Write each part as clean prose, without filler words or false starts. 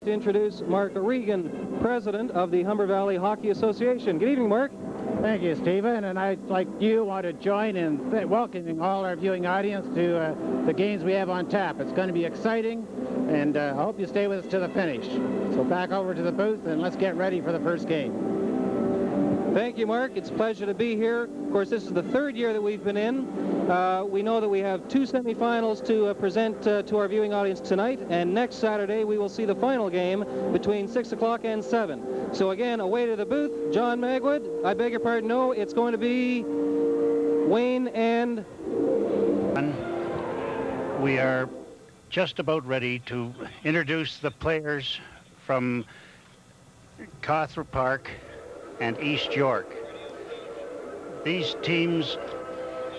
to introduce Mark Regan, president of the Humber Valley Hockey Association. Good evening, Mark. Thank you, Stephen, and I'd like you want to join in welcoming all our viewing audience to the games we have on tap. It's going to be exciting, and I hope you stay with us to the finish. So back over to the booth, and let's get ready for the first game. Thank you, Mark. It's a pleasure to be here. Of course, this is the third year that we've been in. We know that we have two semifinals to present to our viewing audience tonight, and next Saturday we will see the final game between 6 o'clock and 7. So again, away to the booth, John Magwood. I beg your pardon, no, it's going to be Wayne and... We are just about ready to introduce the players from Cawthra Park and East York. These teams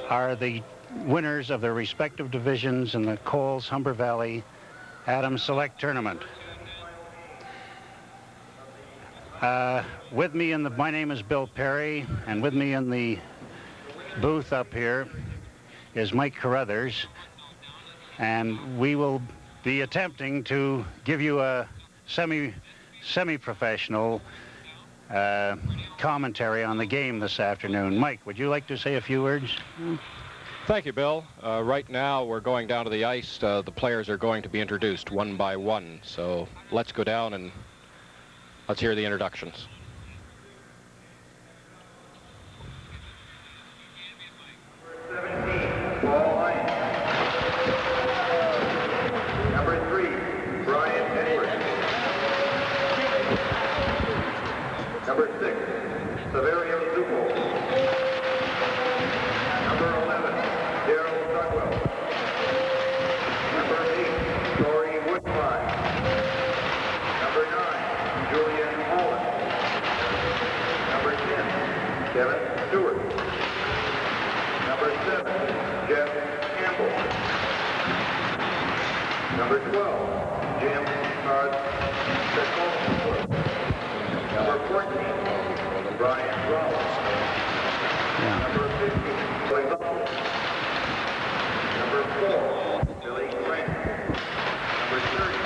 are the winners of their respective divisions in the Coles Humber Valley Adams Select Tournament. With me my name is Bill Perry, and with me in the booth up here is Mike Carruthers, and we will be attempting to give you a semi-professional commentary on the game this afternoon. Mike, would you like to say a few words? Thank you, Bill. Right now we're going down to the ice. The players are going to be introduced one by one. So let's go down and let's hear the introductions. Number 12, Jim Number 14, Brian Rollins. Number 15, Billy Buffalo. Number 4, Billy Grant. Number 30,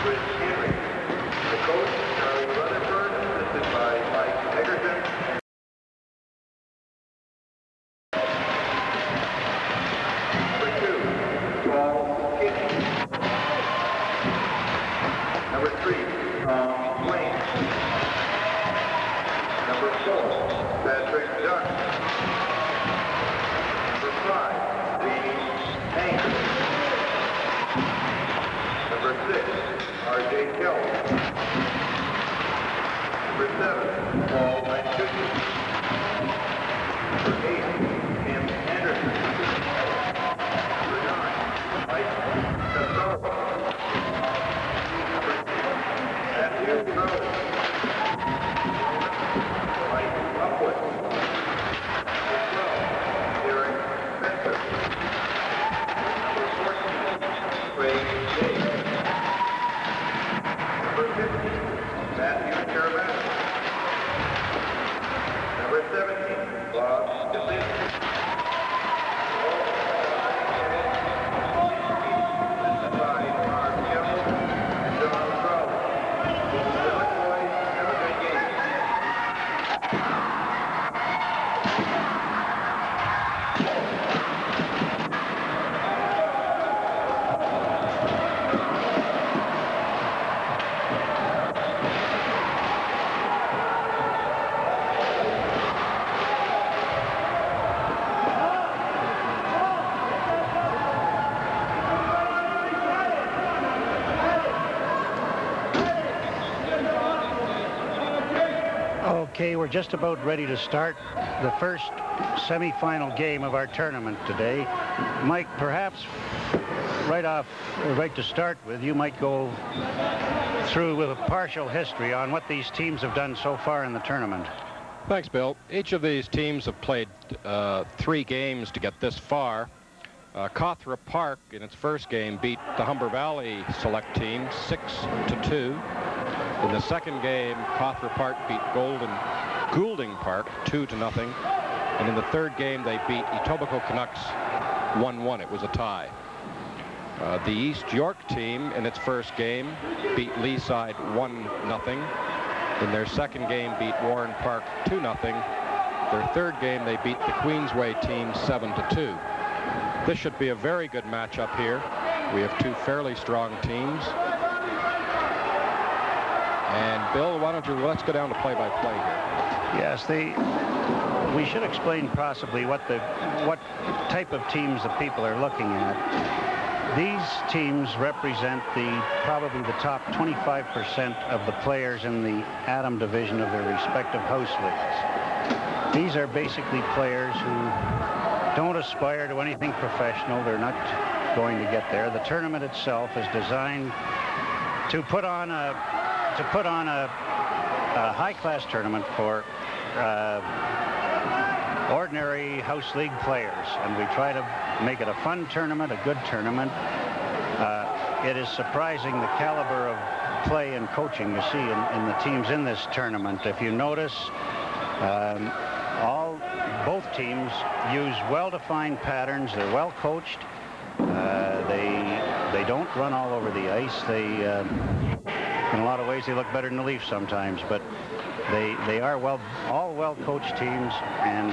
Chris Henry. The coach, Charlie Rutherford, assisted by Mike Egerton. Number 2, Paul Kinney. Number 3, Tom Wayne. Number 4, Patrick Dunn. Number 5, James Hanger. Number 6, R.J. Kelly. Number 7, Paul Manchester. Number 8, Tim Anderson. Number 9, Mike Cawthra. Matthew Crowley. Mike Upwood. Number 12, Derek Spencer. Number 14, Craig Day. Number 15, Matthew Caravana. Number 17, Bob DeLindsay. Okay, we're just about ready to start the first semi-final game of our tournament today. Mike, perhaps right to start with, you might go through with a partial history on what these teams have done so far in the tournament. Thanks, Bill. Each of these teams have played 3 games to get this far. Cawthra Park, in its first game, beat the Humber Valley Select team 6-2. In the second game, Cawthra Park beat Goulding Park 2-0. And in the third game, they beat Etobicoke Canucks 1-1. It was a tie. The East York team in its first game beat Leaside 1-0. In their second game beat Warren Park 2-0. Their third game they beat the Queensway team 7-2. This should be a very good matchup here. We have two fairly strong teams. And Bill, why don't you, let's go down to play-by-play here. Yes, we should explain possibly what type of teams the people are looking at. These teams represent probably the top 25% of the players in the Atom division of their respective house leagues. These are basically players who don't aspire to anything professional. They're not going to get there. The tournament itself is designed to put on a high-class tournament for ordinary house league players, and we try to make it a fun tournament, a good tournament. It is surprising the caliber of play and coaching you see in the teams in this tournament. If you notice, both teams use well-defined patterns. They're well coached. They don't run all over the ice. In a lot of ways, they look better than the Leafs sometimes, but they are all well-coached teams, and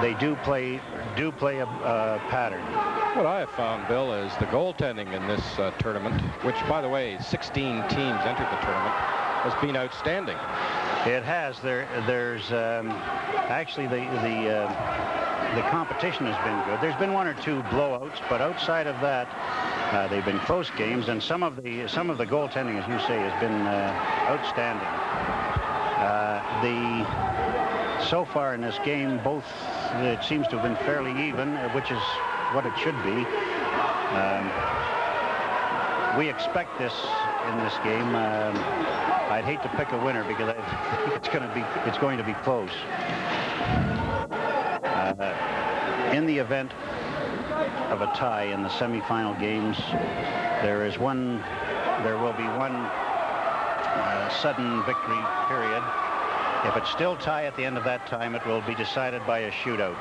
they do play a pattern. What I have found, Bill, is the goaltending in this tournament, which, by the way, 16 teams entered the tournament, has been outstanding. It has. There's actually the competition has been good. There's been one or two blowouts, but outside of that, they've been close games, and some of the goaltending, as you say, has been outstanding. So far in this game, it seems to have been fairly even, which is what it should be. We expect this in this game. I'd hate to pick a winner because I think it's going to be close. In the event of a tie in the semifinal games, there will be one sudden victory period. If it's still tie at the end of that time, it will be decided by a shootout.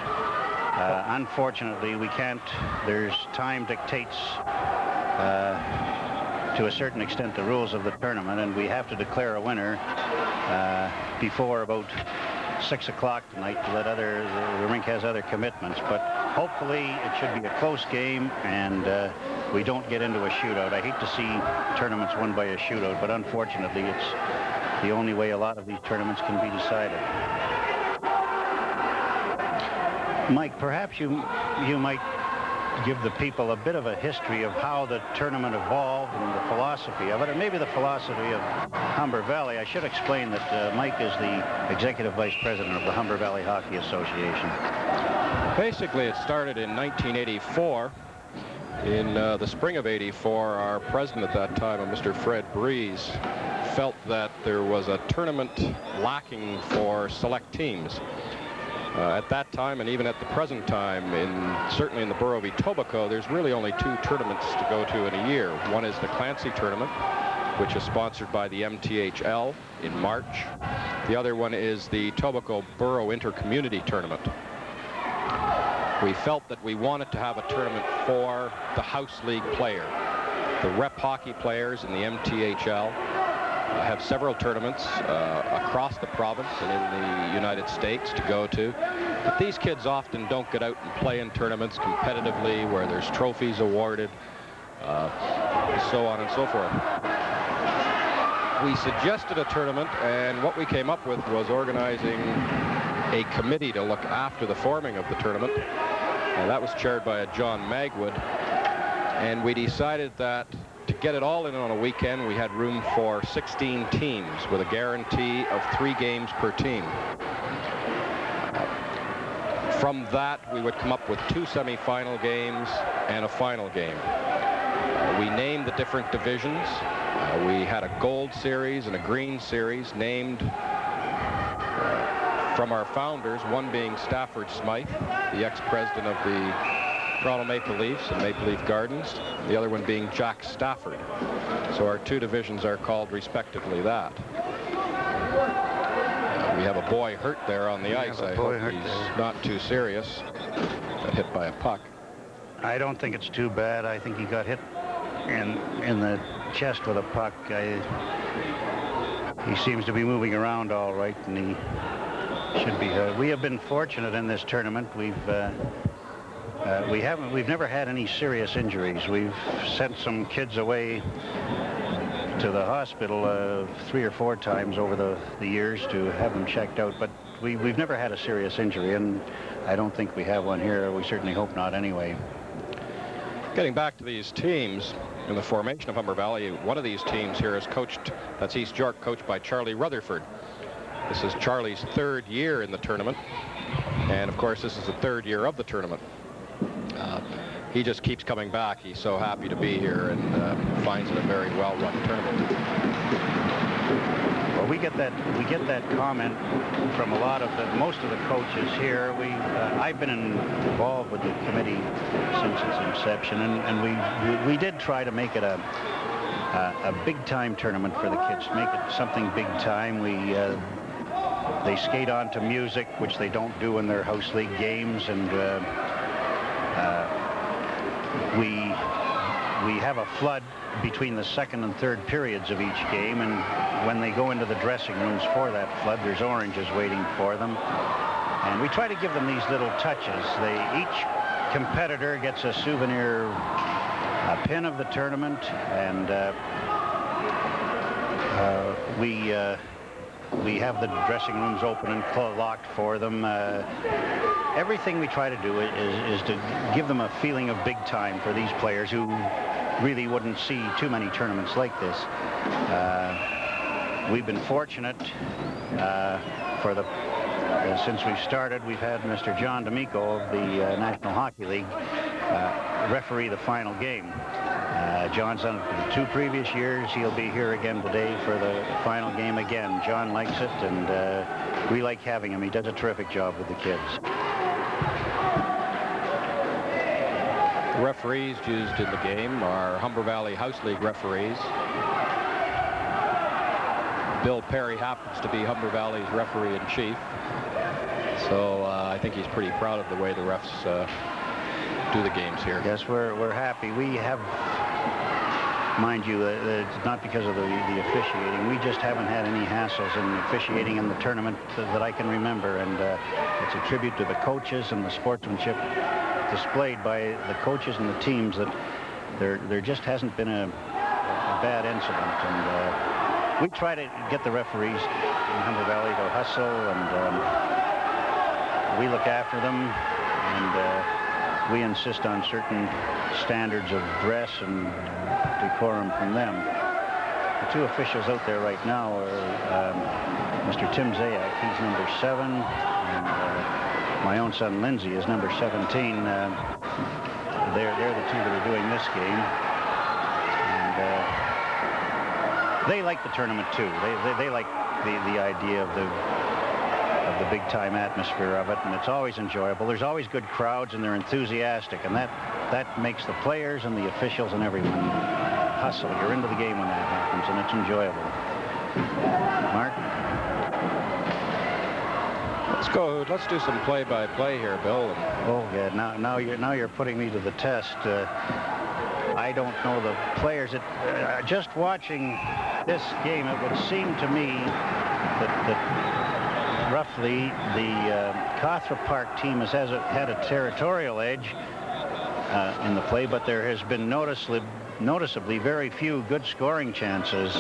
Unfortunately, we can't. Time dictates to a certain extent the rules of the tournament, and we have to declare a winner before about 6 o'clock tonight to let the rink has other commitments. But hopefully it should be a close game, and we don't get into a shootout. I hate to see tournaments won by a shootout, but unfortunately it's the only way a lot of these tournaments can be decided. Mike, perhaps you might give the people a bit of a history of how the tournament evolved and the philosophy of it, and maybe the philosophy of Humber Valley. I should explain that Mike is the executive vice president of the Humber Valley Hockey Association. Basically, it started in 1984. In the spring of '84, our president at that time, Mr. Fred Breeze, felt that there was a tournament lacking for select teams. At that time, and even at the present time, certainly in the borough of Etobicoke, there's really only two tournaments to go to in a year. One is the Clancy Tournament, which is sponsored by the MTHL in March. The other one is the Etobicoke Borough Intercommunity Tournament. We felt that we wanted to have a tournament for the house league player. The rep hockey players in the MTHL have several tournaments across the province and in the United States to go to. But these kids often don't get out and play in tournaments competitively where there's trophies awarded, so on and so forth. We suggested a tournament, and what we came up with was organizing a committee to look after the forming of the tournament. That was chaired by a John Magwood, and we decided that to get it all in on a weekend, we had room for 16 teams with a guarantee of 3 games per team. From that, we would come up with 2 semifinal games and a final game. We named the different divisions. We had a gold series and a green series named from our founders, one being Stafford Smythe, the ex-president of the Toronto Maple Leafs and Maple Leaf Gardens, the other one being Jack Stafford. So our 2 divisions are called respectively that. We have a boy hurt there on the ice. I hope he's not too serious. Got hit by a puck. I don't think it's too bad. I think he got hit in the chest with a puck. He seems to be moving around all right, and he should be. We have been fortunate in this tournament. We've never had any serious injuries. We've sent some kids away to the hospital 3 or 4 times over the years to have them checked out, but we've never had a serious injury, and I don't think we have one here. We certainly hope not anyway. Getting back to these teams, in the formation of Humber Valley, one of these teams here is coached, that's East York, coached by Charlie Rutherford. This is Charlie's 3rd year in the tournament, and of course this is the 3rd year of the tournament. He just keeps coming back. He's so happy to be here and finds it a very well-run tournament. Well, we get that comment from most of the coaches here. I've been involved with the committee since its inception, and we did try to make it a big-time tournament for the kids, to make it something big-time. They skate on to music, which they don't do in their house league games, and we have a flood between the 2nd and 3rd periods of each game, and when they go into the dressing rooms for that flood, there's oranges waiting for them, and we try to give them these little touches. Each competitor gets a souvenir pin of the tournament, and we have the dressing rooms open and locked for them. Everything we try to do is to give them a feeling of big time for these players who really wouldn't see too many tournaments like this. We've been fortunate since we've started. We've had Mr. John D'Amico of the National Hockey League referee the final game. John's done it for the 2 previous years. He'll be here again today for the final game again. John likes it, and we like having him. He does a terrific job with the kids. The referees used in the game are Humber Valley House League referees. Bill Perry happens to be Humber Valley's referee-in-chief. So I think he's pretty proud of the way the refs do the games here. Yes, we're happy. We have, mind you, it's not because of the officiating. We just haven't had any hassles in officiating in the tournament that I can remember, and it's a tribute to the coaches and the sportsmanship displayed by the coaches and the teams that there just hasn't been a bad incident, and we try to get the referees in Humber Valley to hustle, and we look after them, and we insist on certain standards of dress and decorum from them. The 2 officials out there right now are Mr. Tim Zayak, he's number 7, and my own son Lindsay is number 17. They're the 2 that are doing this game, and they like the tournament too. They like the idea of the big-time atmosphere of it, and it's always enjoyable. There's always good crowds, and they're enthusiastic, and that makes the players and the officials and everyone hustle. You're into the game when that happens, and it's enjoyable. Mark? Let's do some play-by-play here, Bill. Oh, yeah. Now you're putting me to the test. I don't know the players. Just watching this game, it would seem to me that roughly the Cawthra Park team had a territorial edge in the play, but there has been noticeably very few good scoring chances.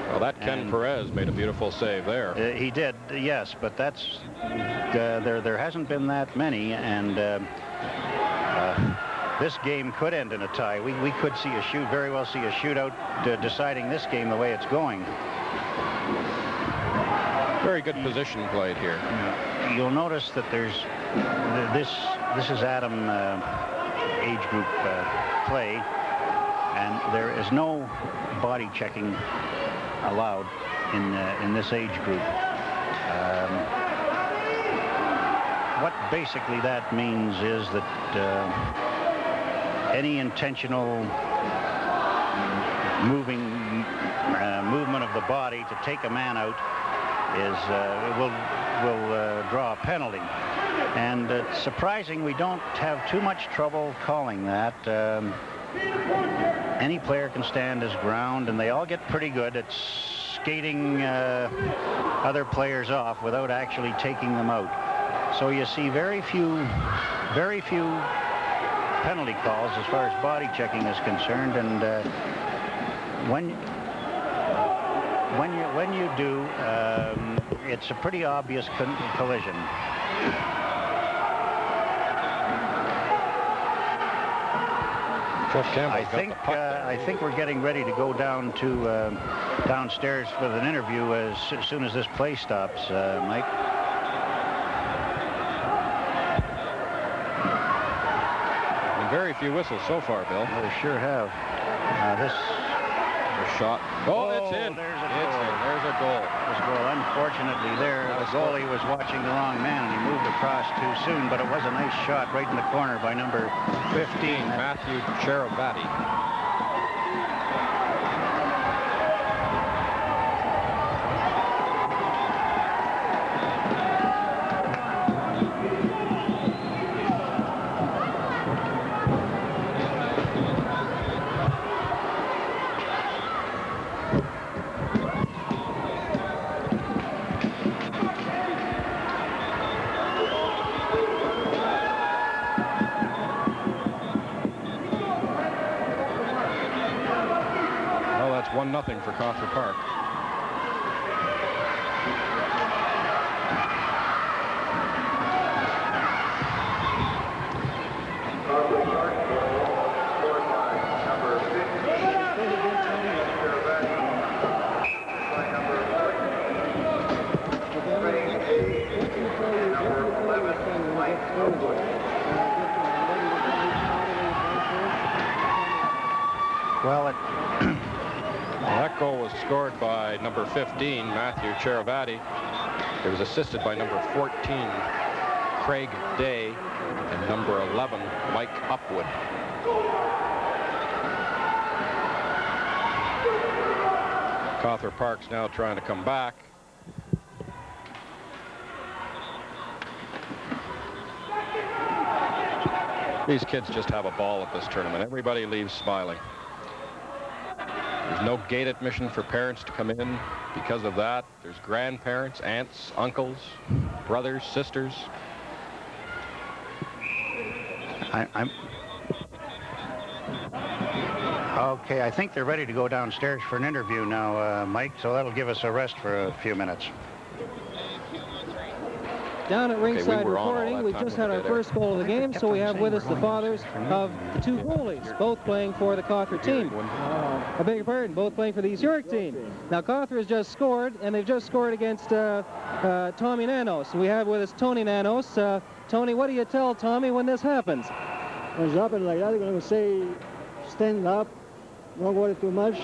Well, that Ken Perez made a beautiful save there. He did, yes, but that's there hasn't been that many, and this game could end in a tie. We could very well see a shootout deciding this game the way it's going. Very good position played here. You'll notice that there's this is Adam age group play, and there is no body checking allowed in this age group. What basically that means is that any intentional movement of the body to take a man out will draw a penalty. And it's surprising we don't have too much trouble calling that. Any player can stand his ground, and they all get pretty good at skating other players off without actually taking them out. So you see very few penalty calls as far as body checking is concerned, and when you do, it's a pretty obvious collision. I think we're getting ready to go down to downstairs with an interview as soon as this play stops, Mike. Very few whistles so far, Bill. Well, they sure have. This shot. Oh, it's in. There's a goal. There's a goal. There's a goal. Unfortunately, the goalie was watching the wrong man, and he moved across too soon, but it was a nice shot right in the corner by number 15, Matthew Cherubati. Nothing for Cawthra Park. Well, that goal was scored by number 15, Matthew Cherubati. It was assisted by number 14, Craig Day, and number 11, Mike Upwood. Cawthra Park's now trying to come back. These kids just have a ball at this tournament. Everybody leaves smiling. There's no gate admission for parents to come in because of that. There's grandparents, aunts, uncles, brothers, sisters. Okay, I think they're ready to go downstairs for an interview now, Mike, so that'll give us a rest for a few minutes. Down at ringside reporting, we just had our first goal of the game, so we have with us the fathers of the two goalies, both playing for the Cawthra team. I beg your pardon, both playing for the East York team. Now, Cawthra has just scored, and they've just scored against Tommy Nanos. We have with us Tony Nanos. Tony, what do you tell Tommy when this happens? When it's happening like that, I'm going to say stand up, don't worry too much,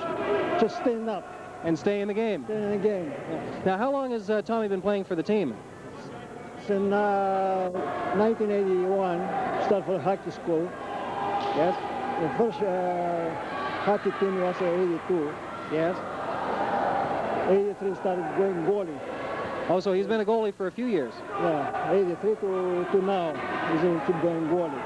just stand up. And stay in the game. Stay in the game. Yeah. Now, how long has Tommy been playing for the team? Since 1981, started for hockey school. Yes. The first hockey team was 82. Yes. 83 started going goalie. Oh, so he's been a goalie for a few years. Yeah, 83 to now. He's going to keep going goalie.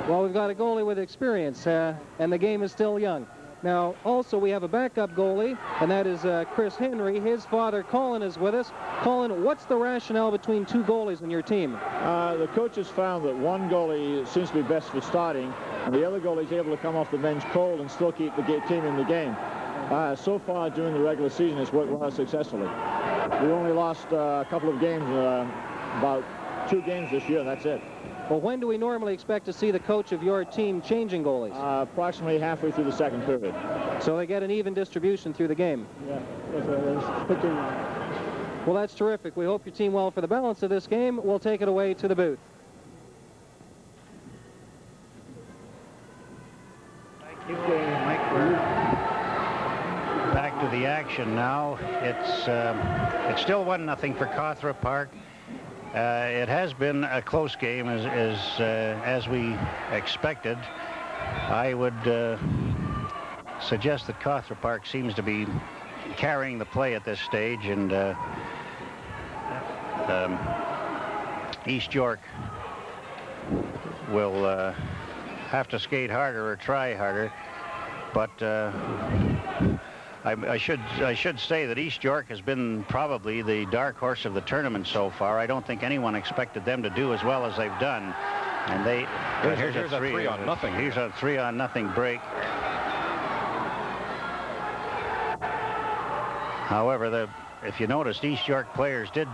Well, we've got a goalie with experience, and the game is still young. Now, also, we have a backup goalie, and that is Chris Henry. His father, Colin, is with us. Colin, what's the rationale between two goalies in your team? The coaches found that one goalie seems to be best for starting, and the other goalie is able to come off the bench cold and still keep the team in the game. So far, during the regular season, it's worked rather successfully. We only lost a couple of games, about 2 games this year, and that's it. Well, when do we normally expect to see the coach of your team changing goalies? Approximately halfway through the second period. So they get an even distribution through the game? Yeah, well, that's terrific. We hope your team well for the balance of this game. We'll take it away to the booth. Thank you, Mike. We're back to the action now. It's still 1-0 for Cawthra Park. It has been a close game as we expected. I would suggest that Cawthra Park seems to be carrying the play at this stage, and East York will have to skate harder or try harder. But I should say that East York has been probably the dark horse of the tournament so far. I don't think anyone expected them to do as well as they've done. And here's a 3-on-0. Here's a 3-on-0 break. However, if you noticed, East York players did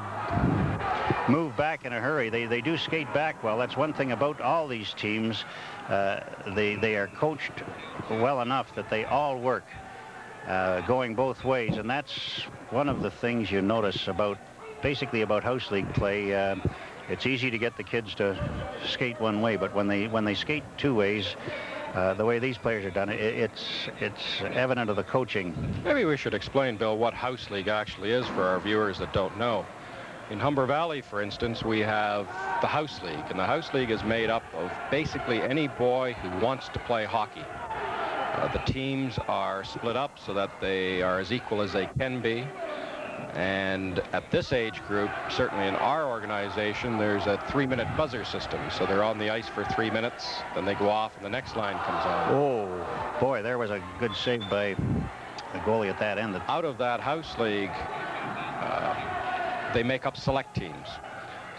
move back in a hurry. They do skate back well. That's one thing about all these teams. They are coached well enough that they all work going both ways, and that's one of the things you notice about house league play. It's easy to get the kids to skate one way, but when they skate two ways, the way these players are done, it's evident of the coaching. Maybe we should explain, Bill, what house league actually is for our viewers that don't know. In Humber Valley, for instance, we have the house league, and the house league is made up of basically any boy who wants to play hockey. The teams are split up so that they are as equal as they can be. And at this age group, certainly in our organization, there's a 3-minute buzzer system. So they're on the ice for 3 minutes, then they go off and the next line comes on. Oh, boy, there was a good save by the goalie at that end. Out of that house league, they make up select teams.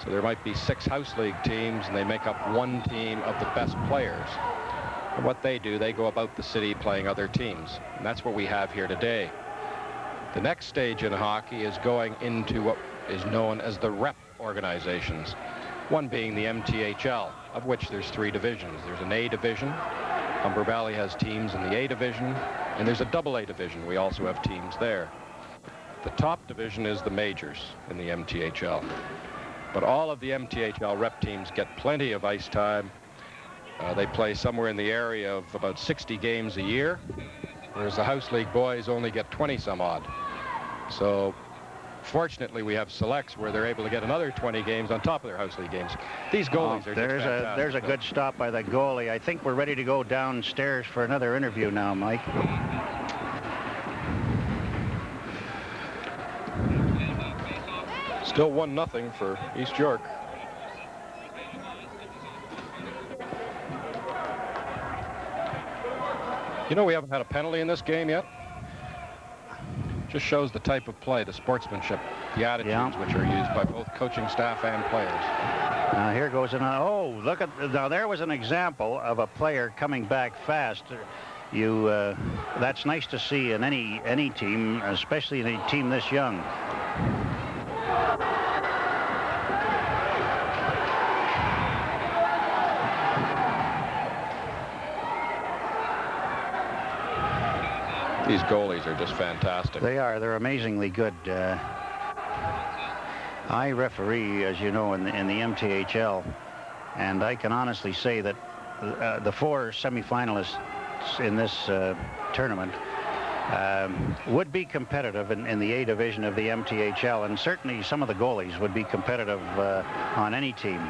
So there might be 6 house league teams, and they make up one team of the best players. And what they do, they go about the city playing other teams. And that's what we have here today. The next stage in hockey is going into what is known as the rep organizations, one being the MTHL, of which there's 3 divisions. There's an A division. Humber Valley has teams in the A division, and there's a AA division. We also have teams there. The top division is the majors in the MTHL. But all of the MTHL rep teams get plenty of ice time. They play somewhere in the area of about 60 games a year, whereas the house league boys only get 20 some odd. So fortunately we have selects where they're able to get another 20 games on top of their house league games. These goalies are just fantastic. There's a good stop by the goalie. I think we're ready to go downstairs for another interview now, Mike. Still 1-0 for East York. You know, we haven't had a penalty in this game yet. Just shows the type of play, the sportsmanship, the attitudes which are used by both coaching staff and players. Now here goes another. Oh, look at now. There was an example of a player coming back fast. That's nice to see in any team, especially in a team this young. These goalies are just fantastic. They are. They're amazingly good. I referee, as you know, in the MTHL, and I can honestly say that the 4 semifinalists in this tournament would be competitive in the A division of the MTHL, and certainly some of the goalies would be competitive on any team.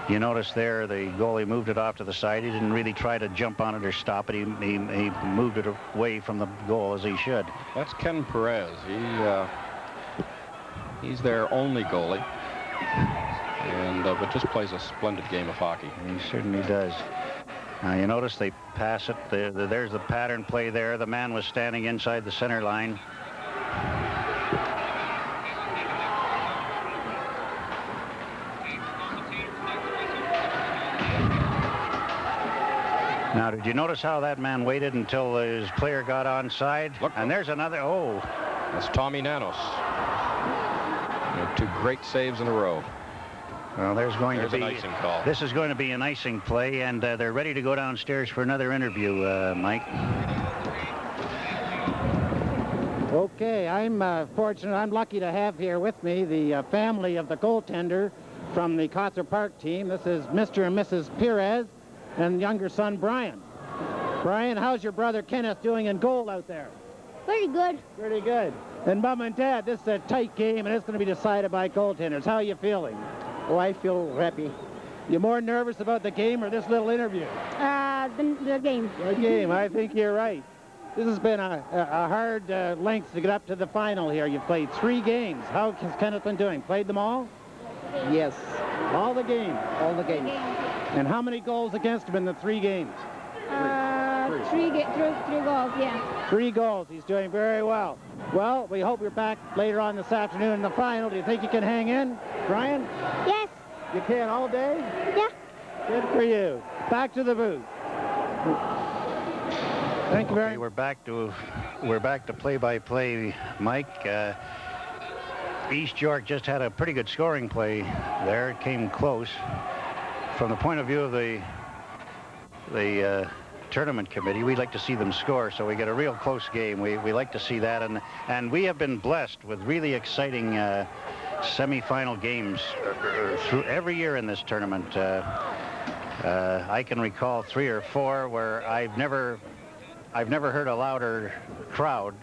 You notice there the goalie moved it off to the side. He didn't really try to jump on it or stop it. He moved it away from the goal as he should. That's Ken Perez. He's their only goalie, and but just plays a splendid game of hockey. He certainly does. Now you notice they pass it. There's the pattern play there. The man was standing inside the center line. Now, did you notice how that man waited until his player got onside? Look, and there's another. Oh, that's Tommy Nanos. 2 great saves in a row. Well, there's an icing call. This is going to be an icing play, and they're ready to go downstairs for another interview, Mike. Okay, I'm fortunate. I'm lucky to have here with me the family of the goaltender from the Cawthra Park team. This is Mr. and Mrs. Perez and younger son Brian. Brian, how's your brother Kenneth doing in goal out there? Pretty good. Pretty good. And Mom and Dad, this is a tight game, and it's going to be decided by goaltenders. How are you feeling? Oh, I feel happy. You more nervous about the game or this little interview? The game. The game. I think you're right. This has been a hard length to get up to the final here. You've played 3 games. How has Kenneth been doing? Played them all? Yes. All the games. All the games. And how many goals against him in the 3 games? Three goals, yeah. 3 goals. He's doing very well. Well, we hope you're back later on this afternoon in the final. Do you think you can hang in, Brian? Yes. You can all day? Yeah. Good for you. Back to the booth. Thank you very much. We're back to play-by-play, Mike. East York just had a pretty good scoring play there. It came close. From the point of view of the tournament committee, we'd like to see them score, so we get a real close game. We like to see that, and we have been blessed with really exciting semi-final games through every year in this tournament. I can recall 3 or 4 where I've never heard a louder crowd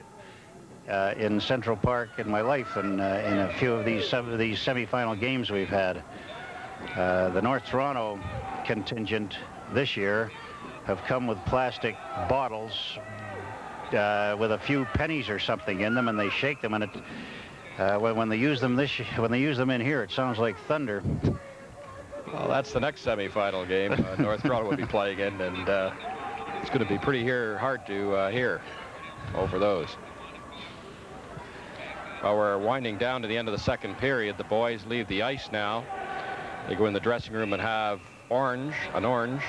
in Central Park in my life than in a few of these semi-final games we've had. The North Toronto contingent this year have come with plastic bottles with a few pennies or something in them, and they shake them, and it when they use them in here, it sounds like thunder. Well, that's the next semi-final game North Toronto will be playing in, and it's going to be pretty hard to hear over those. Well, we're winding down to the end of the second period. The boys leave the ice now. They go in the dressing room and have an orange.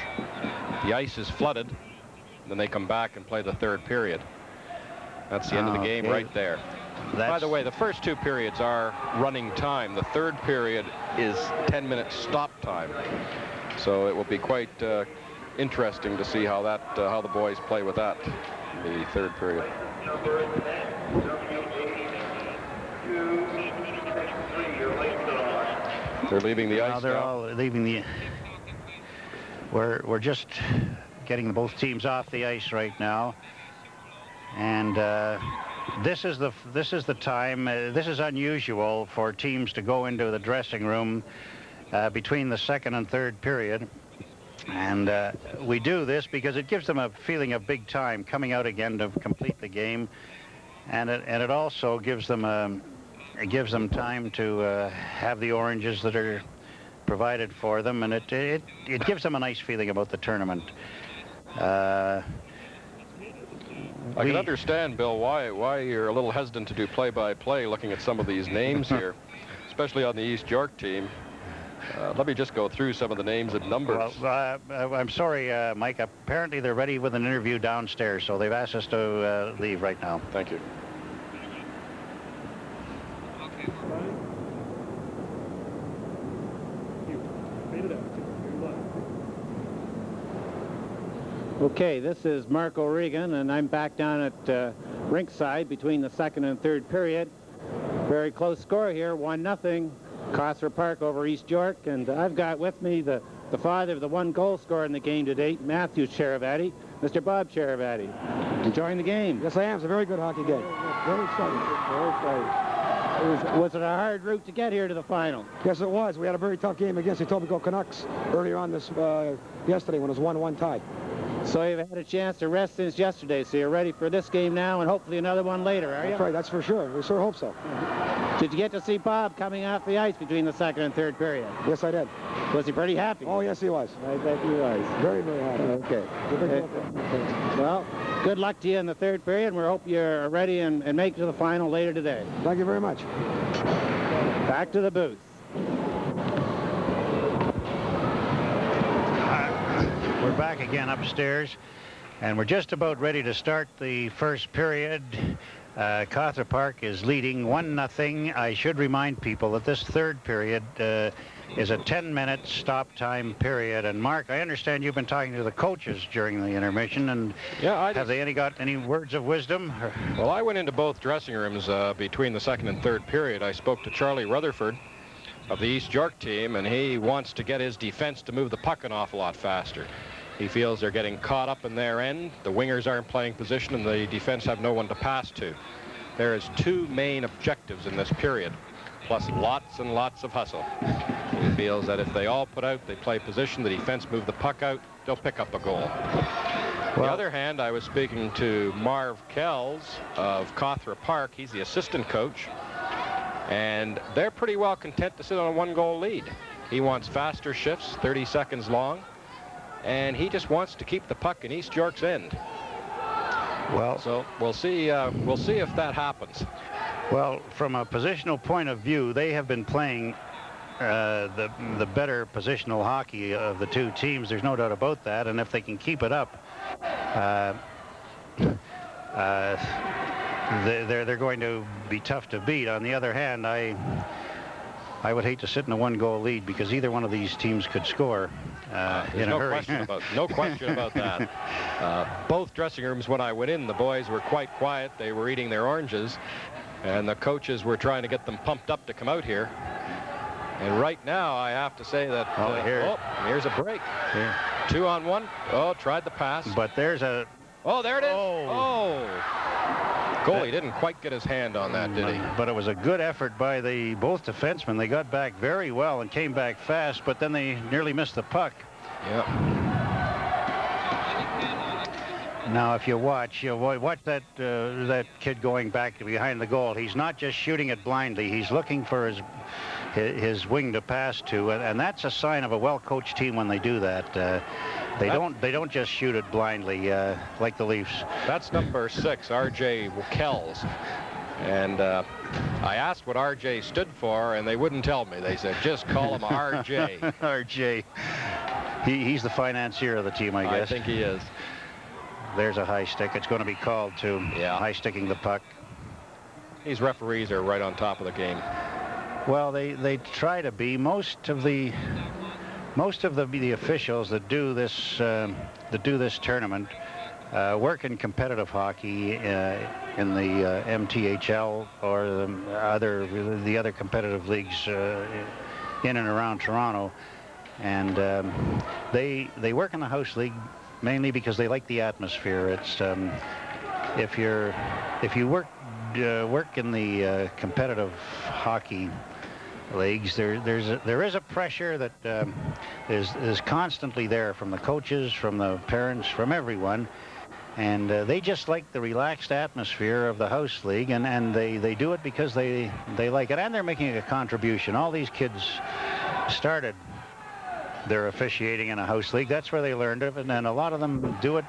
The ice is flooded. Then they come back and play the third period. That's the end of the game right there. By the way, the first 2 periods are running time. The third period is 10-minute stop time. So it will be quite interesting to see how the boys play with that in the third period. They're leaving the ice. They're all leaving the. We're just getting both teams off the ice right now, and this is the time. This is unusual for teams to go into the dressing room between the second and third period, and we do this because it gives them a feeling of big time coming out again to complete the game, and it also gives them time to have the oranges that are provided for them, and it gives them a nice feeling about the tournament. I can understand, Bill, why you're a little hesitant to do play-by-play looking at some of these names here, especially on the East York team. Let me just go through some of the names and numbers. Well, I'm sorry, Mike. Apparently they're ready with an interview downstairs, so they've asked us to leave right now. Thank you. Okay, this is Mark O'Regan, and I'm back down at rinkside between the second and third period. Very close score here, 1-0, Cawthra Park over East York, and I've got with me the father of the 1 goal scorer in the game to date, Matthew Cheravati, Mr. Bob Cheravati. Enjoying the game? Yes, I am. It's a very good hockey game. Very exciting. Very exciting. Was it a hard route to get here to the final? Yes, it was. We had a very tough game against the Etobicoke Canucks earlier on this yesterday when it was 1-1 tie. So you've had a chance to rest since yesterday, so you're ready for this game now and hopefully another one later, are you? That's right, that's for sure. We sure hope so. Did you get to see Bob coming off the ice between the second and third period? Yes, I did. Was he pretty happy? Oh, yes, he was. I bet he was. Very, very happy. Okay. Well, good luck to you in the third period, and we hope you're ready and make it to the final later today. Thank you very much. Back to the booth. We're back again upstairs, and we're just about ready to start the first period. Cawthra Park is leading 1-0. I should remind people that this third period is a 10-minute stop time period. And Mark, I understand you've been talking to the coaches during the intermission, and have they got any words of wisdom? Well, I went into both dressing rooms between the second and third period. I spoke to Charlie Rutherford of the East York team, and he wants to get his defense to move the puck an awful lot faster. He feels they're getting caught up in their end. The wingers aren't playing position, and the defense have no one to pass to. There is 2 main objectives in this period, plus lots and lots of hustle. He feels that if they all put out, they play position, the defense move the puck out, they'll pick up a goal. On the other hand, I was speaking to Marv Kells of Cawthra Park. He's the assistant coach, and they're pretty well content to sit on a 1-goal lead. He wants faster shifts, 30 seconds long, and he just wants to keep the puck in East York's end. Well, so we'll see if that happens. Well, from a positional point of view, they have been playing the better positional hockey of the two teams. There's no doubt about that. And if they can keep it up, they're going to be tough to beat. On the other hand, I would hate to sit in a one-goal lead because either one of these teams could score in a hurry. No question about that. Both dressing rooms, when I went in, the boys were quite quiet. They were eating their oranges, and the coaches were trying to get them pumped up to come out here. And right now, I have to say that here's a break. Here. 2-on-1. Oh, tried the pass. But there's a... Oh, there it is. Oh. Goalie didn't quite get his hand on that, did he? But it was a good effort by both defensemen. They got back very well and came back fast, but then they nearly missed the puck. Yeah. Now, if you watch that that kid going back behind the goal. He's not just shooting it blindly. He's looking for his wing to pass to, and that's a sign of a well-coached team when they do that. They don't just shoot it blindly like the Leafs. That's number 6, R.J. Kells. And I asked what R.J. stood for, and they wouldn't tell me. They said, just call him R.J. R.J. He's the financier of the team, I guess. I think he is. There's a high stick. It's going to be called to high sticking the puck. These referees are right on top of the game. Well, they try to be. Most of the officials that do this tournament work in competitive hockey in the MTHL or the other competitive leagues in and around Toronto, and they work in the house league mainly because they like the atmosphere. It's if you work in the competitive hockey leagues, there is a pressure that is constantly there from the coaches, from the parents, from everyone, and they just like the relaxed atmosphere of the house league, and they do it because they like it, and they're making a contribution. All these kids started their officiating in a house league. That's where they learned it, and a lot of them do it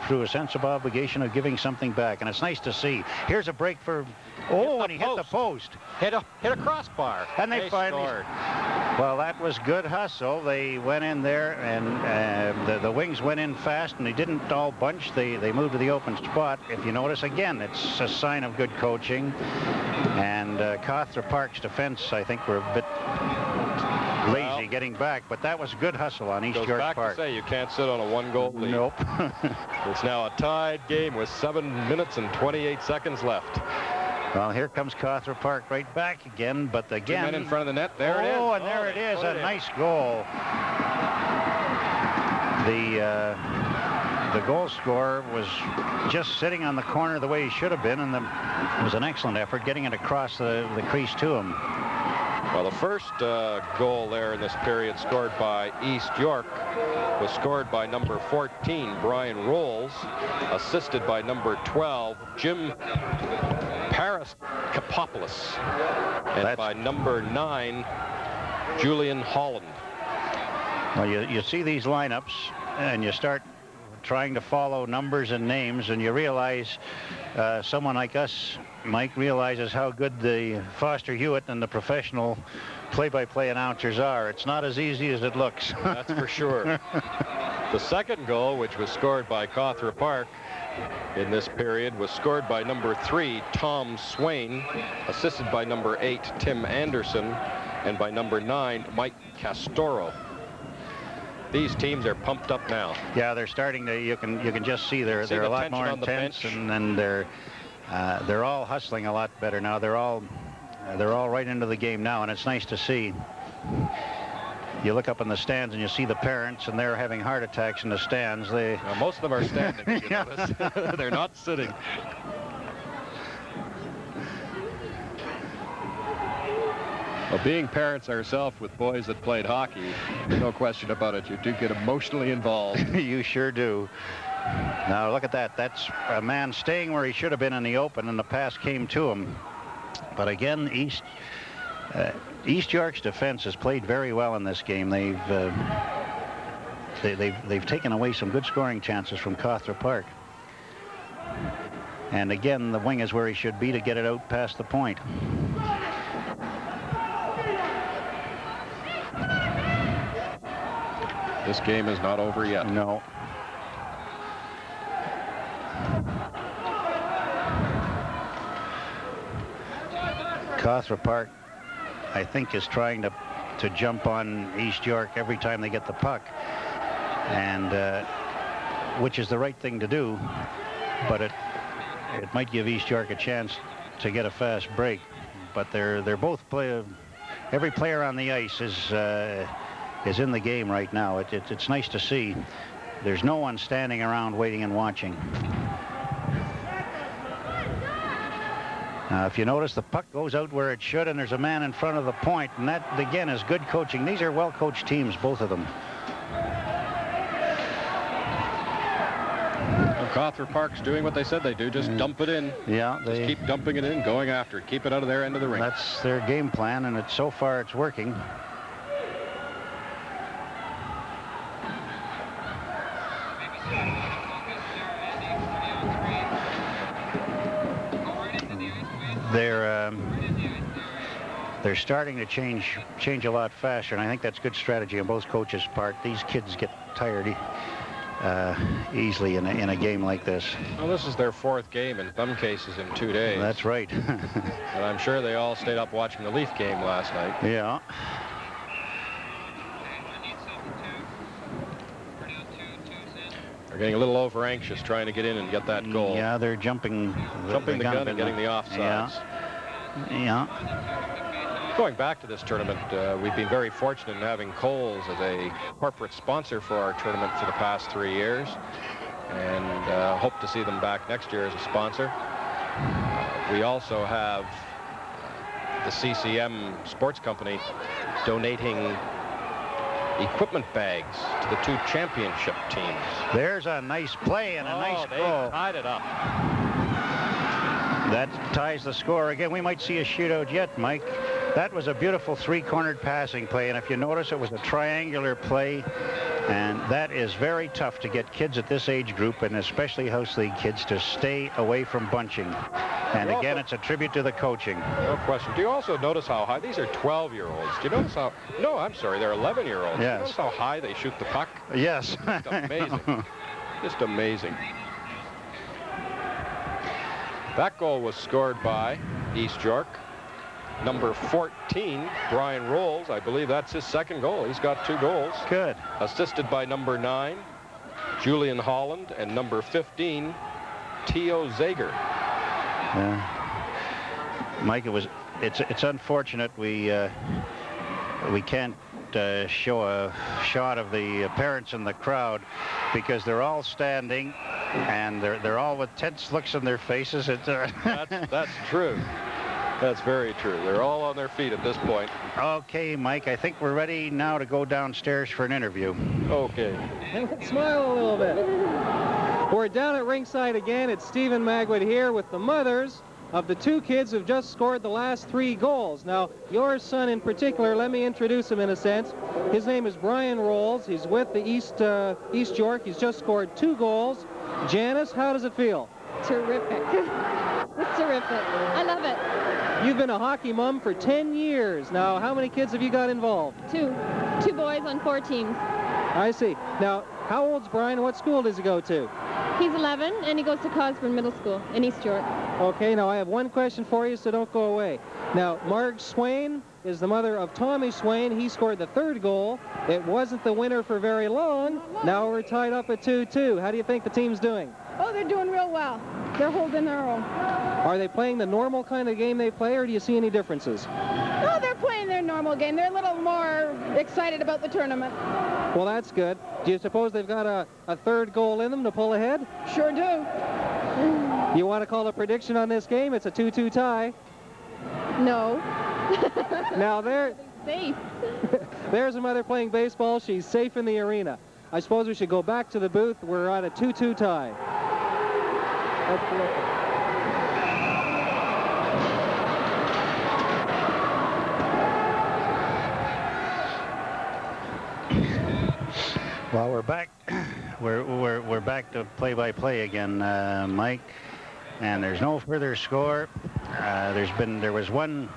through a sense of obligation of giving something back, and it's nice to see. Here's a break for... Oh, and he hit the post. Hit a crossbar. And they finally scored. Well, that was good hustle. They went in there, and the wings went in fast, and they didn't all bunch. They moved to the open spot. If you notice, again, it's a sign of good coaching. And Cawthra Park's defense, I think, were a bit lazy getting back, but that was good hustle on East York Park. Goes back to say you can't sit on a one-goal lead. Nope. It's now a tied game with 7 minutes and 28 seconds left. Well, here comes Cawthra Park right back again, but again... 2 men in front of the net. There it is. Oh, and there it is. A nice goal. The goal scorer was just sitting on the corner the way he should have been, and it was an excellent effort getting it across the crease to him. Well, the first goal there in this period scored by East York was scored by number 14, Brian Rolls, assisted by number 12, Jim Paris-Kapopoulos, and by number 9, Julian Holland. Well, you see these lineups, and you start trying to follow numbers and names, and you realize someone like us, Mike, realizes how good the Foster Hewitt and the professional play-by-play announcers are. It's not as easy as it looks. That's for sure. The second goal, which was scored by Cawthra Park in this period, was scored by number 3, Tom Swain, assisted by number 8, Tim Anderson, and by number 9, Mike Castoro. These teams are pumped up now. Yeah, they're starting to. You can just see they're a lot more intense, and they're all hustling a lot better now. They're all right into the game now, and it's nice to see. You look up in the stands and you see the parents, and they're having heart attacks in the stands. Now, most of them are standing. If you notice. They're not sitting. Well, being parents ourselves with boys that played hockey, no question about it, you do get emotionally involved. You sure do. Now, look at that. That's a man staying where he should have been in the open, and the pass came to him. But again, East East York's defense has played very well in this game. They've taken away some good scoring chances from Cawthra Park. And again, the wing is where he should be to get it out past the point. This game is not over yet. No. Cawthra Park, I think, is trying to jump on East York every time they get the puck, and which is the right thing to do, but it might give East York a chance to get a fast break. But they're both every player on the ice is in the game right now. It's nice to see. There's no one standing around waiting and watching. If you notice, the puck goes out where it should, and there's a man in front of the point, and that, again, is good coaching. These are well-coached teams, both of them. Well, Cawthra Park's doing what they said they do, just dump it in. Yeah. Just keep dumping it in, going after it, keep it out of their end of the ring. That's their game plan, and so far it's working. They're starting to change a lot faster, and I think that's good strategy on both coaches' part. These kids get tired easily in a game like this. Well, this is their 4th game in some cases in 2 days. That's right. And I'm sure they all stayed up watching the Leaf game last night. Yeah. They're getting a little over anxious trying to get in and get that goal. Yeah, they're jumping the gun and getting the offsides. Yeah. Going back to this tournament, we've been very fortunate in having Kohl's as a corporate sponsor for our tournament for the past 3 years, and hope to see them back next year as a sponsor. We also have the CCM Sports Company donating equipment bags to the 2 championship teams. There's a nice play and a nice goal. They tied it up. That ties the score again. We might see a shootout yet, Mike. That was a beautiful 3-cornered passing play, and if you notice, it was a triangular play, and that is very tough to get kids at this age group, and especially house league kids, to stay away from bunching. And again, it's a tribute to the coaching. No question. Do you also notice how high? These are 12-year-olds. Do you notice how? No, I'm sorry, they're 11-year-olds. Yes. Do you notice how high they shoot the puck? Yes. Just amazing. Just amazing. That goal was scored by East York. Number 14, Brian Rolls. I believe that's his 2nd goal. He's got 2 goals. Good. Assisted by number 9, Julian Holland, and number 15, Theo Zager. Mike, it's unfortunate we can't show a shot of the parents in the crowd, because they're all standing and they're all with tense looks on their faces. That's true. That's very true. They're all on their feet at this point. Okay, Mike, I think we're ready now to go downstairs for an interview. Okay. And smile a little bit. We're down at ringside again. It's Stephen Magwood here with the mothers of the 2 kids who've just scored the last 3 goals. Now, your son in particular, let me introduce him in a sense. His name is Brian Rolls. He's with the East York. He's just scored 2 goals. Janice, how does it feel? Terrific. It's terrific. I love it. You've been a hockey mom for 10 years. Now, how many kids have you got involved? 2. 2 boys on 4 teams. I see. Now, how old's Brian? What school does he go to? He's 11, and he goes to Cosburn Middle School in East York. Okay, now I have one question for you, so don't go away. Now, Marge Swain is the mother of Tommy Swain. He scored the 3rd goal. It wasn't the winner for very long. Now we're tied up at 2-2. How do you think the team's doing? Oh, they're doing real well. They're holding their own. Are they playing the normal kind of game they play, or do you see any differences? No, they're playing their normal game. They're a little more excited about the tournament. Well, that's good. Do you suppose they've got a 3rd goal in them to pull ahead? Sure do. You want to call a prediction on this game? It's a 2-2 tie. No. Now there. Safe. There's a mother playing baseball. She's safe in the arena. I suppose we should go back to the booth. We're on a 2-2 tie. That's terrific. Well, we're back. We're back to play-by-play again, Mike. And there's no further score. There was one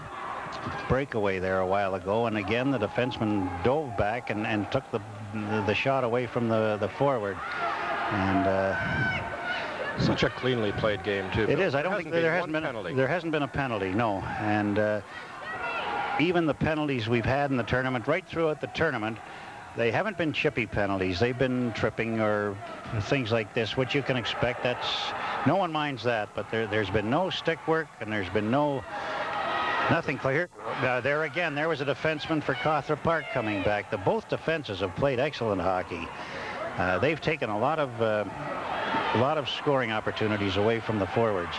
breakaway there a while ago, and again the defenseman dove back and took the shot away from the forward. And such a cleanly played game too. It is. I don't think there hasn't been a penalty. No. And even the penalties we've had in the tournament, right throughout the tournament, they haven't been chippy penalties. They've been tripping or things like this, which you can expect. No one minds that, but there's been no stick work, and there's been nothing clear. There again, there was a defenseman for Cawthra Park coming back. Both defenses have played excellent hockey. They've taken a lot of scoring opportunities away from the forwards.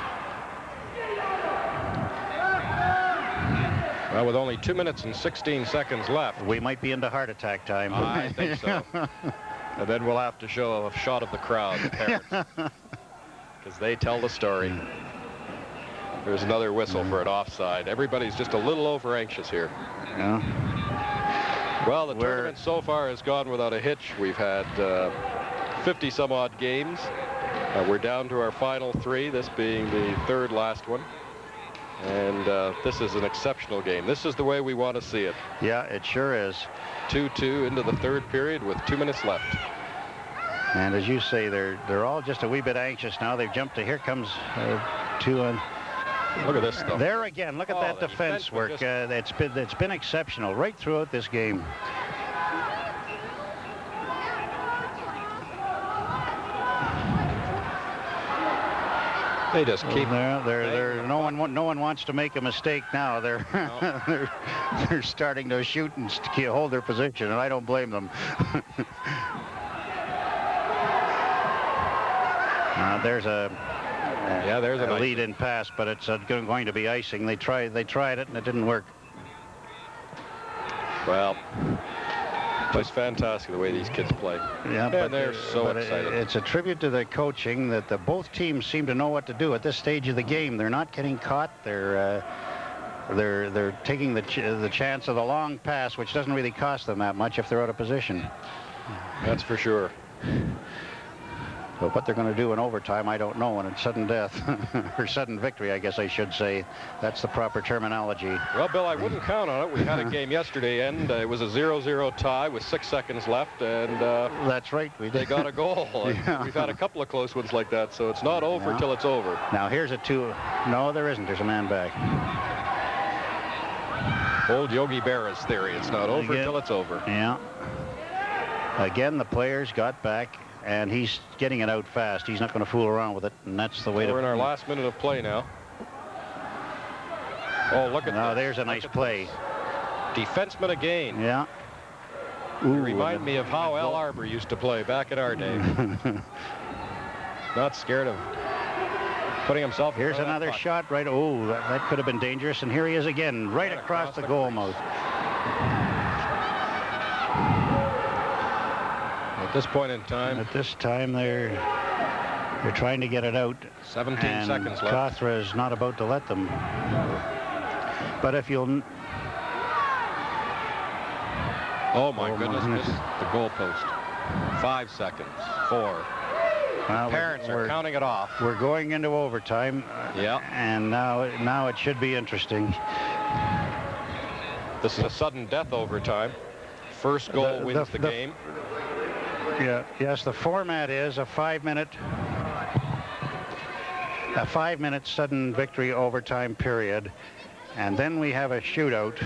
Well, with only 2 minutes and 16 seconds left, we might be into heart attack time. I think so. And then we'll have to show a shot of the crowd, the parents, because they tell the story. There's another whistle for an offside. Everybody's just a little over anxious here. Yeah. Well, the tournament so far has gone without a hitch. We've had 50 some odd games. We're down to our final 3, this being the third last one. And this is an exceptional game. This is the way we want to see it. Yeah, it sure is. 2-2 into the third period with 2 minutes left. And as you say, they're all just a wee bit anxious now. They've jumped to, here comes 2 and look at this stuff. There again, look at that defense work. It's been exceptional right throughout this game. They just keep. No one wants to make a mistake now. They're starting to shoot and hold their position, and I don't blame them. There's a lead-in pass, but it's going to be icing. They tried it, and it didn't work. Well, just fantastic the way these kids play. Yeah, but they're so excited. It's a tribute to the coaching that both teams seem to know what to do at this stage of the game. They're not getting caught. They're taking the chance of the long pass, which doesn't really cost them that much if they're out of position. That's for sure. But what they're going to do in overtime, I don't know. When it's sudden death or sudden victory, I guess I should say. That's the proper terminology. Well, Bill, I wouldn't count on it. We had a game yesterday, and it was a 0-0 tie with 6 seconds left, and that's right. They got a goal. Yeah. We've had a couple of close ones like that, so it's not over till it's over. Now here's a 2. No, there isn't. There's a man back. Old Yogi Berra's theory. It's not over till it's over. Yeah. Again, the players got back. And he's getting it out fast. He's not going to fool around with it, and that's the way We're in our last minute of play now. Oh, look at that. There's a nice play. Defenseman again. Yeah. You remind me of how Al Arbor used to play back in our day. Not scared of putting himself. Here's another shot right. Oh, that could have been dangerous. And here he is again, right across the goal mouth. At this point in time. At this time, they're trying to get it out. 17 seconds left. Cawthra is not about to let them. But if you'll. Oh my goodness! Missed the goalpost. 5 seconds. 4. Well, parents are counting it off. We're going into overtime. Yeah. And now it should be interesting. This is a sudden death overtime. First goal wins the game. Yeah. Yes, the format is a 5-minute sudden victory overtime period, and then we have a shootout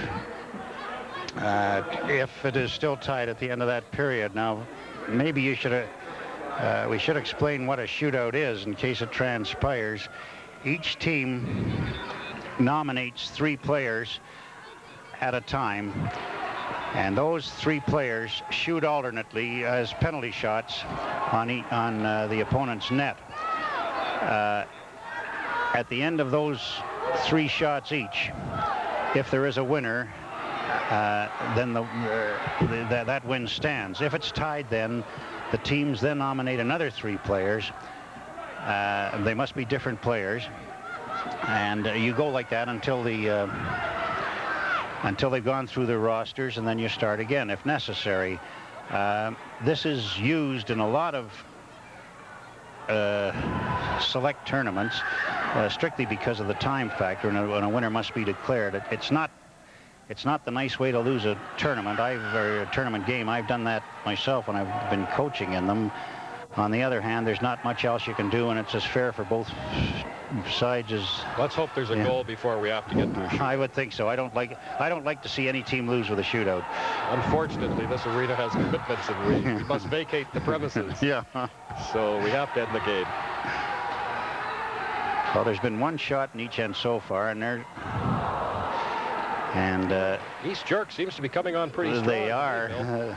if it is still tied at the end of that period. Now, maybe we should explain what a shootout is in case it transpires. Each team nominates 3 players at a time. And those 3 players shoot alternately as penalty shots on the opponent's net. At the end of those 3 shots each, if there is a winner, then that win stands. If it's tied, then the teams then nominate another 3 players. They must be different players, and you go like that until they've gone through their rosters, and then you start again if necessary. This is used in a lot of select tournaments, strictly because of the time factor, and a winner must be declared. It's not the nice way to lose a tournament, or a tournament game. I've done that myself when I've been coaching in them. On the other hand, there's not much else you can do, and it's as fair for both sides as... Let's hope there's a goal before we have to get to a shootout. I would think so. I don't like to see any team lose with a shootout. Unfortunately, this arena has commitments, and we must vacate the premises. Yeah. So we have to end the game. Well, there's been one shot in each end so far, and East York seems to be coming on pretty strong. They are.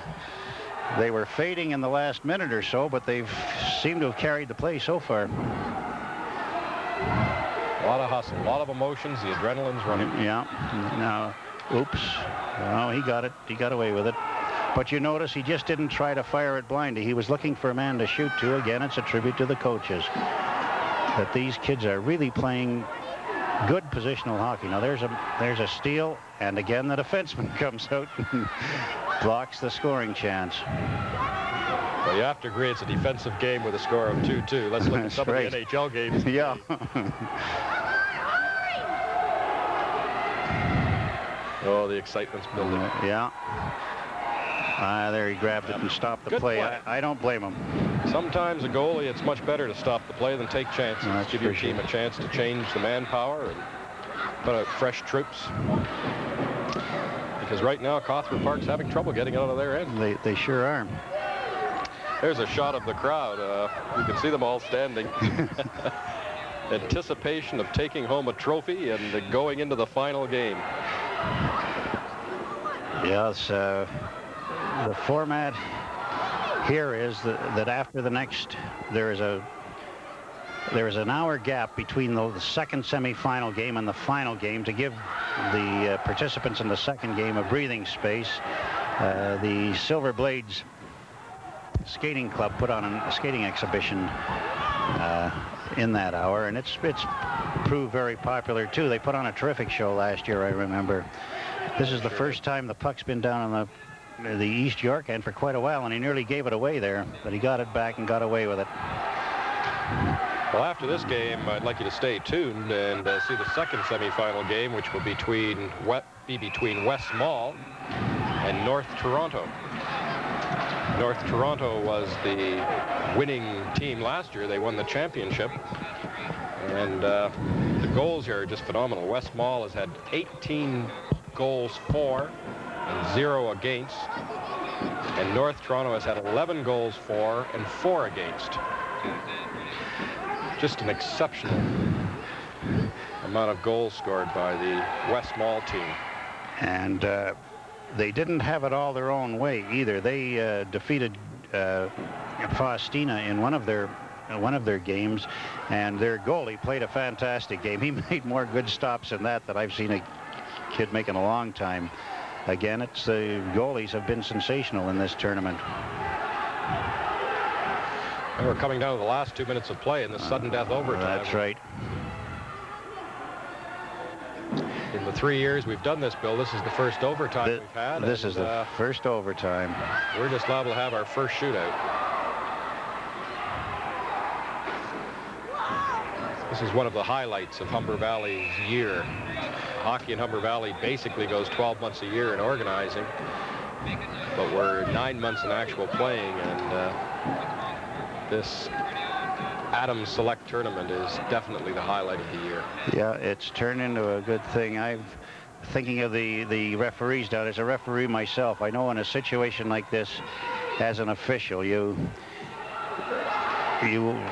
They were fading in the last minute or so, but they've seemed to have carried the play so far. A lot of hustle, a lot of emotions. The adrenaline's running. Yeah. Now, oops. No, he got it. He got away with it. But you notice he just didn't try to fire it blindly. He was looking for a man to shoot to. Again, it's a tribute to the coaches that these kids are really playing good positional hockey. Now there's a steal, and again the defenseman comes out and blocks the scoring chance. Well, you have to agree it's a defensive game with a score of 2-2. Let's look at some of the NHL games. Yeah. Oh, the excitement's building. Yeah. There he grabbed it and stopped the play. I don't blame him. Sometimes a goalie, it's much better to stop the play than take chances. That's give your team a chance to change the manpower and put out fresh troops. Because right now, Cawthra Park's having trouble getting out of their end. They sure are. There's a shot of the crowd. You can see them all standing. Anticipation of taking home a trophy and going into the final game. Yes, the format here is that after the next, there is an hour gap between the second semifinal game and the final game to give the participants in the second game a breathing space. The Silver Blades Skating Club put on a skating exhibition in that hour, and it's proved very popular too. They put on a terrific show last year, I remember. This is the first time the puck's been down on the East York end for quite a while, and he nearly gave it away there, but he got it back and got away with it. Well, after this game, I'd like you to stay tuned and see the second semifinal game, which will be between West Mall and North Toronto. North Toronto was the winning team last year. They won the championship. And the goals here are just phenomenal. West Mall has had 18 goals for and 0 against. And North Toronto has had 11 goals for and 4 against. Just an exceptional amount of goals scored by the West Mall team. And they didn't have it all their own way either. They defeated Faustina in one of their games, and their goalie played a fantastic game. He made more good stops than that I've seen a kid make in a long time. Again, it's the goalies have been sensational in this tournament. And we're coming down to the last 2 minutes of play in the sudden death overtime. That's right. In the 3 years we've done this, Bill, this is the first overtime we've had. This is the first overtime. We're just liable to have our first shootout. This is one of the highlights of Humber Valley's year. Hockey in Humber Valley basically goes 12 months a year in organizing, but we're 9 months in actual playing, and this Adams Select Tournament is definitely the highlight of the year. Yeah, it's turned into a good thing. I'm thinking of the referees down. As a referee myself, I know in a situation like this, as an official, you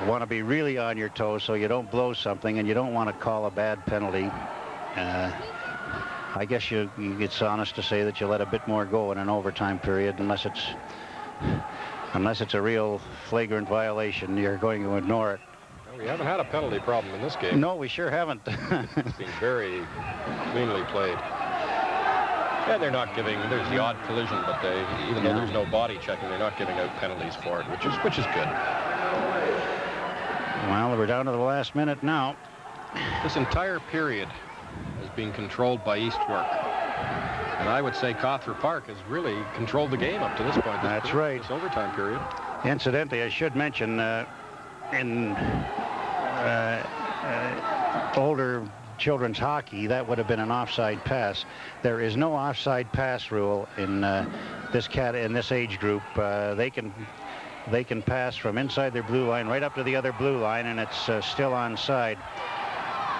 want to be really on your toes so you don't blow something, and you don't want to call a bad penalty. I guess it's honest to say that you let a bit more go in an overtime period, unless it's a real flagrant violation. You're going to ignore it. Well, we haven't had a penalty problem in this game. No, we sure haven't. It's been very cleanly played. And they're not giving, there's the odd collision, but even though there's no body checking, they're not giving out penalties for it, which is good. Well, we're down to the last minute now. This entire period is being controlled by East York. And I would say Cawthra Park has really controlled the game up to this point. That's right. This overtime period. Incidentally, I should mention in older children's hockey, that would have been an offside pass. There is no offside pass rule in this age group. They can pass from inside their blue line right up to the other blue line, and it's still onside.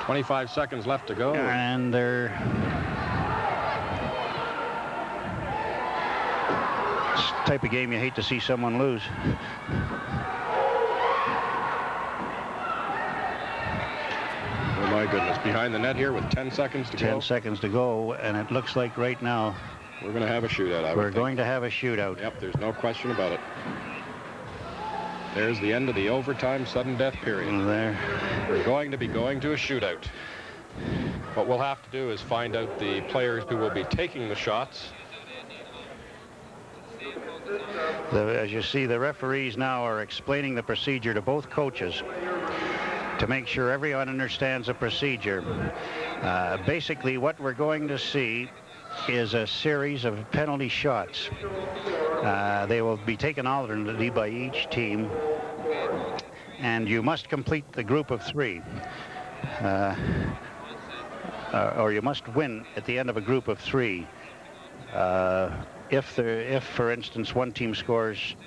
25 seconds left to go. And they're type of game you hate to see someone lose. Oh my goodness, behind the net here with 10 seconds to go. 10 seconds to go, and it looks like right now we're going to have a shootout. We're going to have a shootout. Yep, there's no question about it. There's the end of the overtime sudden death period. There. We're going to be going to a shootout. What we'll have to do is find out the players who will be taking the shots. As you see, the referees now are explaining the procedure to both coaches to make sure everyone understands the procedure. Basically, what we're going to see is a series of penalty shots. They will be taken alternately by each team, and you must complete the group of 3. Or you must win at the end of a group of 3. If, for instance, one team scores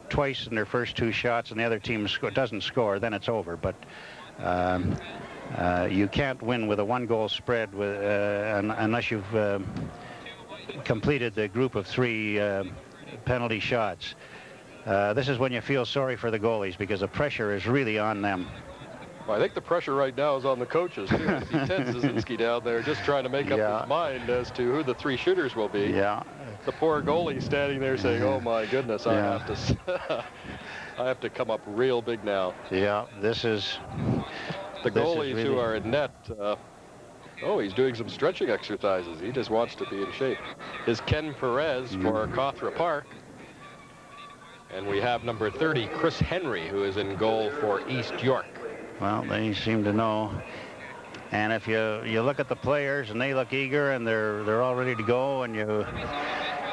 twice in their first 2 shots and the other team doesn't score, then it's over. But you can't win with a 1-goal spread unless you've completed the group of 3 penalty shots. This is when you feel sorry for the goalies because the pressure is really on them. Well, I think the pressure right now is on the coaches, too. I see Ted Zazinski down there just trying to make up his mind as to who the 3 shooters will be. Yeah. The poor goalie standing there saying, oh, my goodness, I have to come up real big now. Yeah, this is... The goalies who are in net, he's doing some stretching exercises. He just wants to be in shape. Is Ken Perez for Cawthra Park. And we have number 30, Chris Henry, who is in goal for East York. Well, they seem to know. And if you look at the players and they look eager and they're all ready to go, and you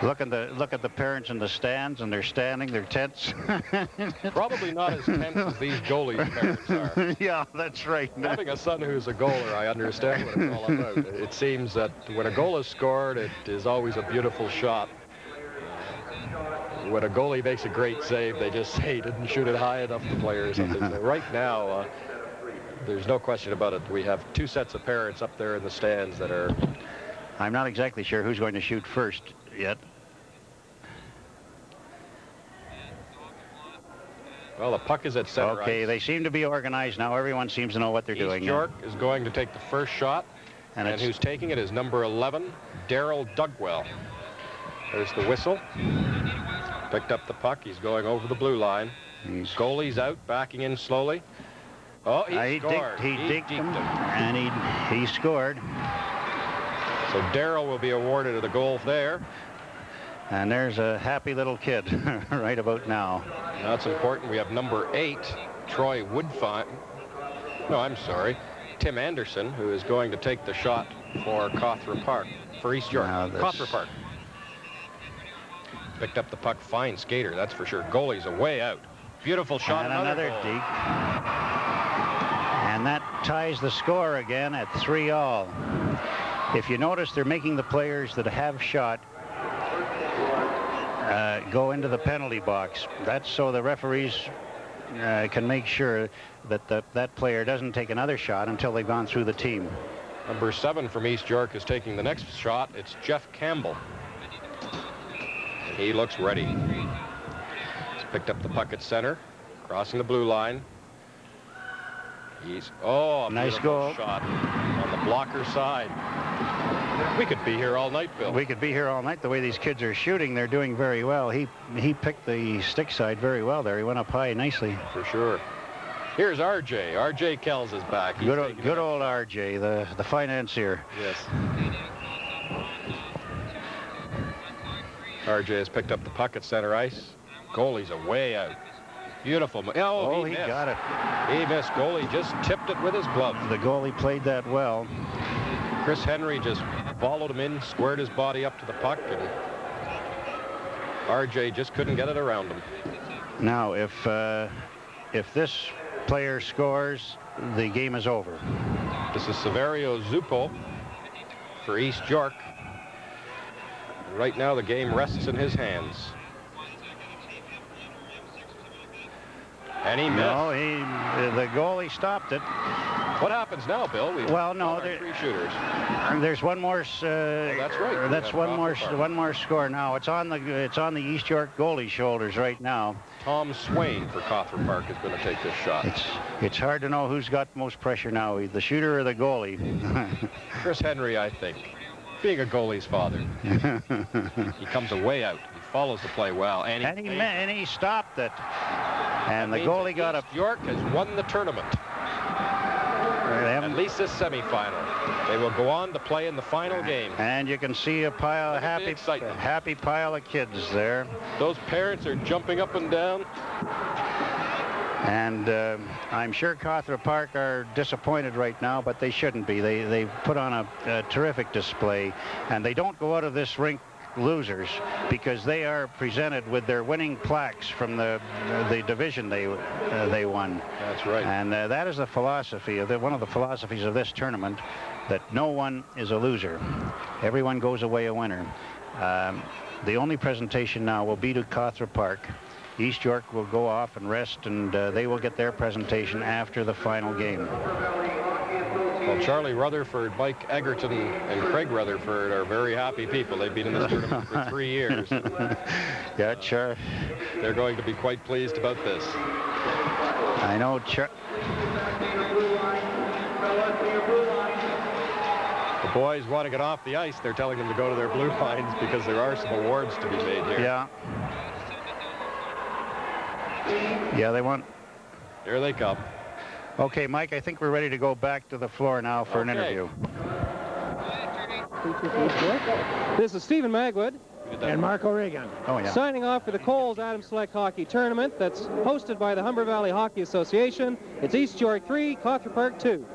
look at the parents in the stands and they're standing, they're tense. Probably not as tense as these goalies' parents are. Yeah, that's right. Having a son who's a goaler, I understand what it's all about. It seems that when a goal is scored, it is always a beautiful shot. When a goalie makes a great save, they just say he didn't shoot it high enough, the player or something. So right now, there's no question about it. We have 2 sets of parents up there in the stands that are... I'm not exactly sure who's going to shoot first yet. Well, the puck is at center Okay, ice. they seem to be organized now. Everyone seems to know what they're doing. East York is going to take the first shot, and who's taking it is number 11, Daryl Dugwell. There's the whistle. Picked up the puck. He's going over the blue line. Goalie's out, backing in slowly. Oh, he scored. He digged him, and he scored. So Darrell will be awarded the goal there. And there's a happy little kid right about now. That's important. We have number 8, Troy Woodfine. No, I'm sorry. Tim Anderson, who is going to take the shot for Cawthra Park, for East York. Cawthra Park. Picked up the puck. Fine skater, that's for sure. Goalie's away out. Beautiful shot. And another deke. And that ties the score again at 3-all. If you notice, they're making the players that have shot go into the penalty box. That's so the referees can make sure that that player doesn't take another shot until they've gone through the team. Number 7 from East York is taking the next shot. It's Jeff Campbell. He looks ready. He's picked up the puck at center, crossing the blue line. He's, a nice goal shot on the blocker side. We could be here all night, Bill. We could be here all night. The way these kids are shooting, they're doing very well. He picked the stick side very well there. He went up high nicely. For sure. Here's RJ. RJ Kells is back. Good old RJ, the financier. Yes. RJ has picked up the puck at center ice. Goalie's away out. Beautiful. Oh, he got it. He missed. Goalie just tipped it with his glove. The goalie played that well. Chris Henry just followed him in, squared his body up to the puck, and RJ just couldn't get it around him. Now, if this player scores, the game is over. This is Severio Zupo for East York. Right now, the game rests in his hands. And he missed. No, the goalie stopped it. What happens now, Bill? Well, no, three shooters. There's one more. That's right. That's one more score now. It's on the East York goalie shoulders right now. Tom Swain for Cawthra Park is going to take this shot. It's hard to know who's got most pressure now, the shooter or the goalie. Chris Henry, I think, being a goalie's father. He comes away out. He follows the play well, and he stopped it. And the goalie got East York has won the tournament. At least this semifinal. They will go on to play in the final game. And you can see a pile of happy pile of kids there. Those parents are jumping up and down. And I'm sure Cawthra Park are disappointed right now, but they shouldn't be. They put on a terrific display, and they don't go out of this rink losers because they are presented with their winning plaques from the division they won. That's right. And that is the philosophy of one of the philosophies of this tournament, that no one is a loser. Everyone goes away a winner. The only presentation now will be to Cawthra Park. East York will go off and rest, and they will get their presentation after the final game. Well, Charlie Rutherford, Mike Egerton, and Craig Rutherford are very happy people. They've been in this tournament for 3 years. Yeah, sure. They're going to be quite pleased about this. I know. The boys want to get off the ice. They're telling them to go to their blue lines because there are some awards to be made here. Yeah. Yeah, they want. Here they come. Okay, Mike, I think we're ready to go back to the floor now for an interview. This is Stephen Magwood. And Mark O'Regan. Oh, yeah. Signing off for the Coles Adams Select Hockey Tournament that's hosted by the Humber Valley Hockey Association. It's East York 3, Cawthra Park 2.